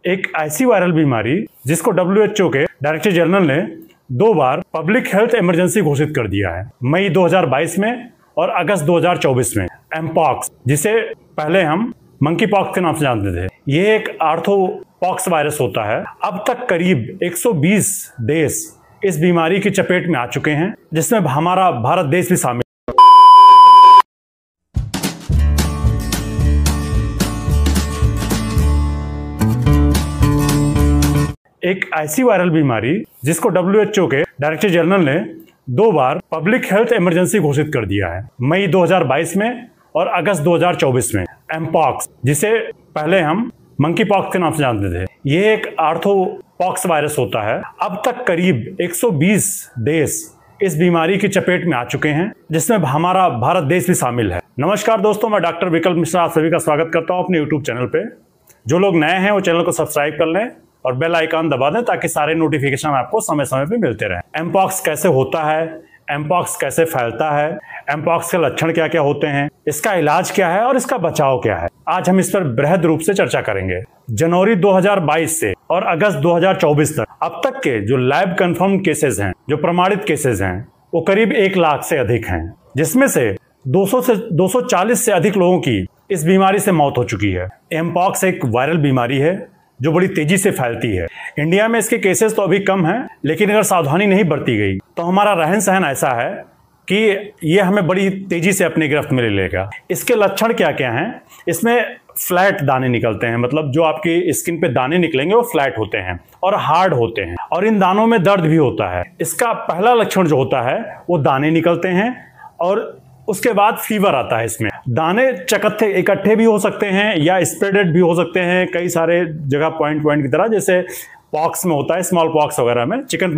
एक ऐसी वायरल बीमारी जिसको WHO के डायरेक्टर जनरल ने 2 बार पब्लिक हेल्थ इमरजेंसी घोषित कर दिया है, मई 2022 में और अगस्त 2024 में। एमपॉक्स, जिसे पहले हम मंकी पॉक्स के नाम से जानते थे, ये एक आर्थ्रोपॉक्स वायरस होता है। अब तक करीब 120 देश इस बीमारी की चपेट में आ चुके हैं, जिसमें हमारा भारत देश भी शामिल। एक ऐसी वायरल बीमारी जिसको WHO के डायरेक्टर जनरल ने 2 बार पब्लिक हेल्थ इमरजेंसी घोषित कर दिया है, मई 2022 में और अगस्त 2024 में। एमपॉक्स, जिसे पहले हम मंकी पॉक्स के नाम से जानते थे, ये एक आर्थ्रोपॉक्स वायरस होता है। अब तक करीब 120 देश इस बीमारी की चपेट में आ चुके हैं, जिसमें हमारा भारत देश भी शामिल है। नमस्कार दोस्तों, मैं डॉक्टर विकल्प मिश्रा आप सभी का स्वागत करता हूं अपने यूट्यूब चैनल पे। जो लोग नए हैं वो चैनल को सब्सक्राइब कर लें और बेल आइकन दबा दें ताकि सारे नोटिफिकेशन आपको समय समय पे मिलते रहें। एमपॉक्स कैसे होता है, एमपॉक्स कैसे फैलता है, एमपॉक्स के लक्षण क्या क्या होते हैं, इसका इलाज क्या है और इसका बचाव क्या है, आज हम इस पर बृहद रूप से चर्चा करेंगे। जनवरी 2022 से और अगस्त 2024 तक अब तक के जो लैब कंफर्म केसेस हैं, जो प्रमाणित केसेस हैं, वो करीब 1 लाख से अधिक हैं, जिसमें से 240 से अधिक लोगों की इस बीमारी से मौत हो चुकी है। एमपॉक्स एक वायरल बीमारी है जो बड़ी तेजी से फैलती है। इंडिया में इसके केसेस तो अभी कम हैं, लेकिन अगर सावधानी नहीं बरती गई तो हमारा रहन सहन ऐसा है कि ये हमें बड़ी तेजी से अपनी गिरफ्त में ले लेगा। इसके लक्षण क्या क्या हैं? इसमें फ्लैट दाने निकलते हैं, मतलब जो आपकी स्किन पे दाने निकलेंगे वो फ्लैट होते हैं और हार्ड होते हैं, और इन दानों में दर्द भी होता है। इसका पहला लक्षण जो होता है वो दाने निकलते हैं और उसके बाद फीवर आता है। इसमें दाने चकत्थे इकट्ठे भी हो सकते हैं या स्प्रेडेड भी हो सकते हैं कई सारे जगह, पॉइंट की तरह, जैसे पॉक्स में होता है, स्मॉल पॉक्स वगैरह में, चिकन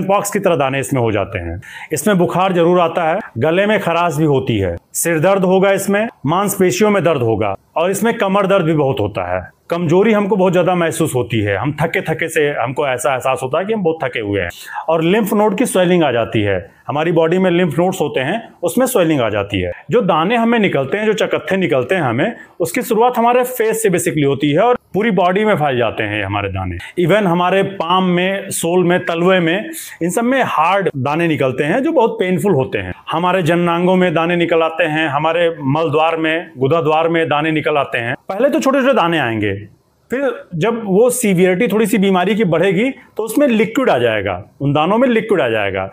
पॉक्स की तरह दाने इसमें हो जाते हैं। इसमें बुखार जरूर आता है, गले में खराश भी होती है, सिर दर्द होगा, इसमें मांसपेशियों में दर्द होगा और इसमें कमर दर्द भी बहुत होता है। कमजोरी हमको बहुत ज्यादा महसूस होती है, हम थके से हमको ऐसा एहसास होता है कि हम बहुत थके हुए हैं। और लिम्फ नोड की स्वेलिंग आ जाती है, हमारी बॉडी में लिम्फ नोड्स होते हैं, उसमें स्वेलिंग आ जाती है। जो दाने हमें निकलते हैं, जो चकत्थे निकलते हैं हमें, उसकी शुरुआत हमारे फेस से बेसिकली होती है और पूरी बॉडी में फैल जाते हैं हमारे दाने। इवन हमारे पाम में, सोल में, तलवे में, इन सब में हार्ड दाने निकलते हैं जो बहुत पेनफुल होते हैं। हमारे जननांगों में दाने निकल आते हैं, हमारे मल द्वार में, गुदा द्वार में दाने निकल आते हैं। पहले तो छोटे छोटे दाने आएंगे, फिर जब वो सीवियरिटी थोड़ी सी बीमारी की बढ़ेगी तो उसमें लिक्विड आ जाएगा, उन दानों में लिक्विड आ जाएगा।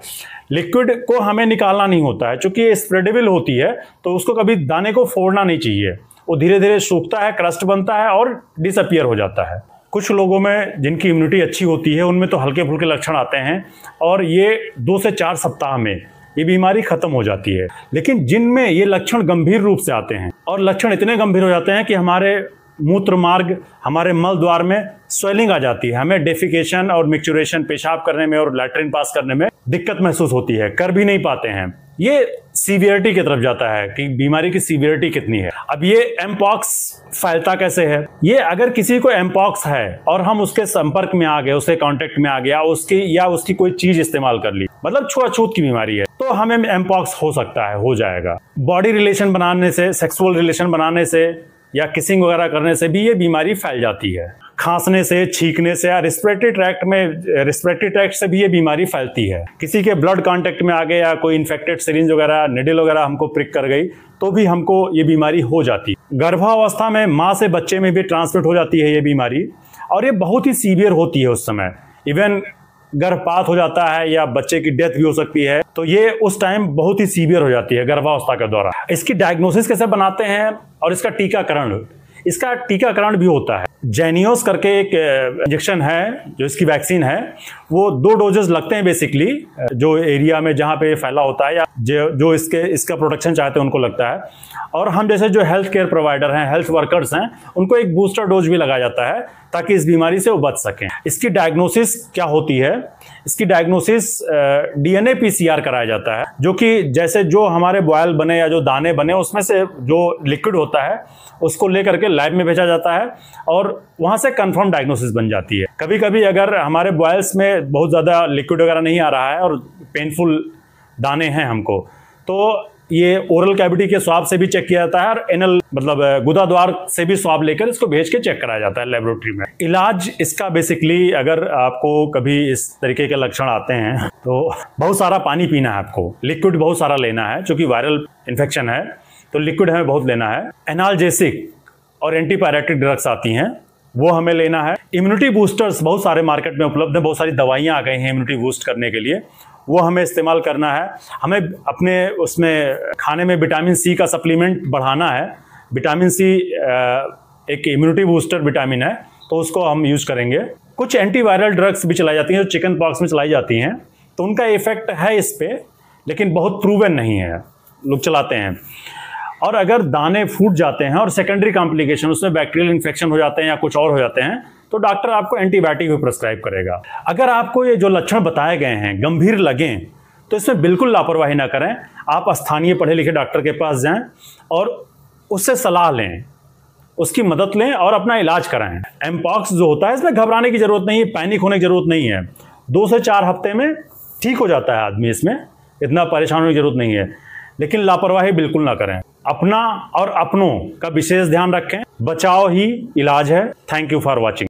लिक्विड को हमें निकालना नहीं होता है, चूंकि ये स्प्रेडेबल होती है तो उसको कभी दाने को फोड़ना नहीं चाहिए। वो धीरे धीरे सूखता है, क्रस्ट बनता है और डिसअपियर हो जाता है। कुछ लोगों में जिनकी इम्यूनिटी अच्छी होती है उनमें तो हल्के फुल्के लक्षण आते हैं और ये 2 से 4 सप्ताह में ये बीमारी खत्म हो जाती है। लेकिन जिनमें ये लक्षण गंभीर रूप से आते हैं और लक्षण इतने गंभीर हो जाते हैं कि हमारे मूत्र मार्ग, हमारे मल द्वार में स्वेलिंग आ जाती है, हमें डेफिकेशन और मिक्चुरेशन, पेशाब करने में और लैट्रिन पास करने में दिक्कत महसूस होती है, कर भी नहीं पाते हैं। ये सीवियरिटी की तरफ जाता है कि बीमारी की सीवियरिटी कितनी है। अब ये एमपॉक्स फैलता कैसे है? ये अगर किसी को एमपॉक्स है और हम उसके संपर्क में आ गए, उसके कांटेक्ट में आ गया, उसकी कोई चीज इस्तेमाल कर ली, मतलब छुआछूत की बीमारी है, तो हमें एमपॉक्स हो सकता है, हो जाएगा। बॉडी रिलेशन बनाने से, सेक्सुअल रिलेशन बनाने से या किसिंग वगैरह करने से भी ये बीमारी फैल जाती है। खांसने से, छींकने से या रिस्पिरेटरी ट्रैक्ट से भी ये बीमारी फैलती है। किसी के ब्लड कांटेक्ट में आ गए या कोई इन्फेक्टेड सिरिंज वगैरह, निडल वगैरह हमको प्रिक कर गई तो भी हमको ये बीमारी हो जाती है। गर्भावस्था में माँ से बच्चे में भी ट्रांसमिट हो जाती है ये बीमारी और ये बहुत ही सीवियर होती है उस समय। इवन गर्भपात हो जाता है या बच्चे की डेथ भी हो सकती है, तो ये उस टाइम बहुत ही सीवियर हो जाती है गर्भावस्था के दौरान। इसकी डायग्नोसिस कैसे बनाते हैं और इसका टीकाकरण भी होता है। जेनियोस करके एक इंजेक्शन है, जो इसकी वैक्सीन है, वो 2 डोजेस लगते हैं बेसिकली, जो एरिया में जहाँ पे फैला होता है या जो इसका प्रोटेक्शन चाहते हैं उनको लगता है। और हम जैसे जो हेल्थ केयर प्रोवाइडर हैं, हेल्थ वर्कर्स हैं, उनको एक बूस्टर डोज भी लगाया जाता है ताकि इस बीमारी से वो बच सकें। इसकी डायग्नोसिस क्या होती है? इसकी डायग्नोसिस DNA PCR कराया जाता है, जो कि जैसे जो हमारे बॉयल बने या जो दाने बने उसमें से जो लिक्विड होता है उसको लेकर के लैब में भेजा जाता है और वहां से कंफर्म डायग्नोसिस बन जाती है। कभी कभी अगर हमारे बॉयल्स में बहुत ज्यादा लिक्विड वगैरह नहीं आ रहा है और पेनफुल दाने हैं हमको, तो ये ओरल कैविटी के स्वाब से भी चेक किया जाता है और एनल मतलब गुदाद्वार से भी स्वाब लेकर इसको भेज के चेक कराया जाता है लेबोरेटरी में। इलाज इसका बेसिकली, अगर आपको कभी इस तरीके के लक्षण आते हैं तो बहुत सारा पानी पीना है आपको, लिक्विड बहुत सारा लेना है, क्योंकि वायरल इन्फेक्शन है तो लिक्विड हमें बहुत लेना है। एनाल्जेसिक और एंटीपायरेटिक ड्रग्स आती हैं, वो हमें लेना है। इम्यूनिटी बूस्टर्स बहुत सारे मार्केट में उपलब्ध है, बहुत सारी दवाइयाँ आ गई हैं इम्यूनिटी बूस्ट करने के लिए, वो हमें इस्तेमाल करना है। हमें अपने उसमें खाने में विटामिन सी का सप्लीमेंट बढ़ाना है। विटामिन सी एक इम्यूनिटी बूस्टर विटामिन है, तो उसको हम यूज़ करेंगे। कुछ एंटीवायरल ड्रग्स भी चलाई जाती हैं जो चिकन पॉक्स में चलाई जाती हैं, तो उनका इफेक्ट है इस पर, लेकिन बहुत प्रूवन नहीं है, लोग चलाते हैं। और अगर दाने फूट जाते हैं और सेकेंडरी कॉम्प्लिकेशन, उसमें बैक्टीरियल इन्फेक्शन हो जाते हैं या कुछ और हो जाते हैं, तो डॉक्टर आपको एंटीबायोटिक भी प्रिस्क्राइब करेगा। अगर आपको ये जो लक्षण बताए गए हैं गंभीर लगें तो इसमें बिल्कुल लापरवाही ना करें। आप स्थानीय पढ़े लिखे डॉक्टर के पास जाएं और उससे सलाह लें, उसकी मदद लें और अपना इलाज कराएं। एमपॉक्स जो होता है इसमें घबराने की जरूरत नहीं है, पैनिक होने की जरूरत नहीं है। 2 से 4 हफ्ते में ठीक हो जाता है आदमी, इसमें इतना परेशान होने की जरूरत नहीं है। लेकिन लापरवाही बिल्कुल ना करें। अपना और अपनों का विशेष ध्यान रखें। बचाव ही इलाज है। Thank you for watching.